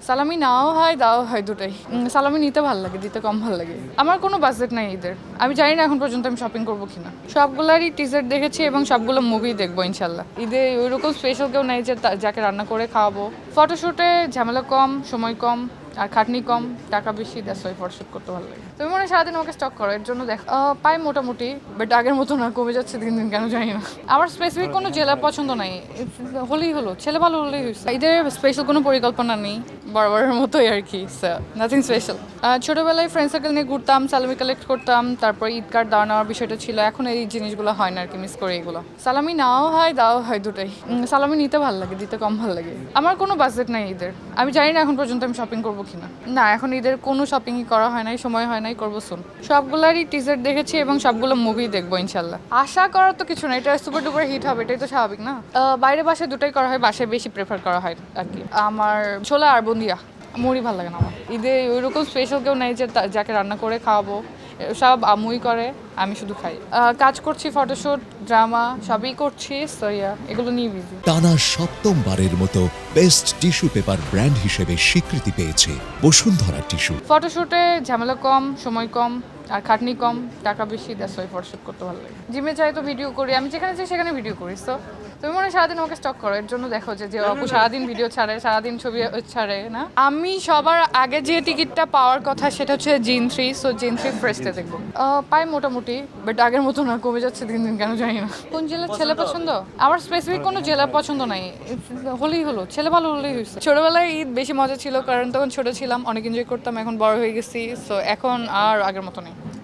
সালামি নাও হয় দাও হয় দুটাই। সালামি নিতে ভালো লাগে, দিতে কম ভালো লাগে। আমার কোনো বাজেট নাই ঈদের। আমি জানি না এখন পর্যন্ত আমি শপিং করবো কিনা। সবগুলারই টিজার দেখেছি এবং সবগুলো মুভি দেখবো ইনশাল্লাহ। ঈদে ওইরকম স্পেশাল কেউ নাই যে যাকে রান্না করে খাওয়াবো। ফটোশুটে ঝামেলা কম, সময় কম, আর খাটনি কম, টাকা বেশি, দ্যাটস ওয়াই ফটোশুট করতে ভালো লাগে। তুমি মনে হয় সারাদিন আমাকে স্টক করো, এর জন্য দেখ পাই মোটামুটি, বাট আগের মতো না, কমে যাচ্ছে দিন দিন, কেন জানি না। আমার স্পেসিফিক কোনো জেলা পছন্দ নাই, হলেই হলো, ছেলে ভালো হলেই হয়েছে। ঈদের স্পেশাল কোনো পরিকল্পনা নেই, বরাবরের মতোই আর কি, নাথিং স্পেশাল। ছোটোবেলায় ফ্রেন্ড সার্কেল নিয়ে ঘুরতাম, সালামি কালেক্ট করতাম, তারপর ঈদ কার্ড দেওয়া নেওয়ার বিষয়টা ছিল। এখন এই জিনিসগুলো হয় না আর কি, মিস করে এগুলো। সালামি নাও হয় দাও হয় দুটাই। সালামি নিতে ভালো লাগে, দিতে কম ভালো লাগে। আমার কোনো বাজেট নাই ঈদের। আমি জানি না এখন পর্যন্ত আমি শপিং করবো কিনা। না, এখন ঈদের কোনো শপিংই করা হয় নাই, সময় হয় নাই, করবো শুন। সবগুলারই টিজার দেখেছি এবং সবগুলো মুভি দেখবো ইনশাল্লাহ। আশা করার তো কিছু না, এটা সুপার ডুপার হিট হবে, এটাই তো স্বাভাবিক না। বাইরে বাসায় দুটাই করা হয়, বাসায় বেশি প্রেফার করা হয় আর কি। আমার ছোলা আর বন্দিয়া, মুড়ি ভালো লাগে না আমার। ঈদে ওইরকম স্পেশাল কেউ নেই যে যাকে রান্না করে খাওয়াবো, সব আম্মুই করে, আমি শুধু খাই। কাজ করছি, ফটোশুট, ড্রামা সবই করছি, সো ইয়া, এগুলো নিয়ে বিজি। টানা সপ্তমবারের মতো বেস্ট টিস্যু পেপার ব্র্যান্ড হিসেবে স্বীকৃতি পেয়েছে বসুন্ধরা টিস্যু। ফটোশুটে ঝামেলা কম, সময় কম, আর খাটনি কম, টাকা বেশি, দ্যাটস ওয়াই ফটোশুট করতে ভালো লাগে। জিমে যাই তো ভিডিও করি, আমি যেখানে যাই সেখানে ভিডিও করি। সো তুমি মনে হয় সারাদিন আমাকে স্টক করো, এর জন্য দেখো যে আপু সারাদিন ভিডিও ছাড়ে, সারাদিন ছবি ছাড়ে না। আমি সবার আগে যে টিকিটটা পাওয়ার কথা সেটা হচ্ছে জিন 3, সো জিন 3 ফ্রেস্টে দেখবো। পাই মোটামুটি, বাট আগের মতো না, কমে যাচ্ছে দিন দিন, কেন জানি না। কোন জেলার ছেলে পছন্দ? আমার স্পেসিফিক কোনো জেলা পছন্দ নাই, হলেই হলো, ছেলে ভালো হলেই হয়েছে। ছোটবেলায় ঈদ বেশি মজা ছিল, কারণ তখন ছোট ছিলাম, অনেক এনজয় করতাম। এখন বড় হয়ে গেছি, সো এখন আর আগের মতো নেই।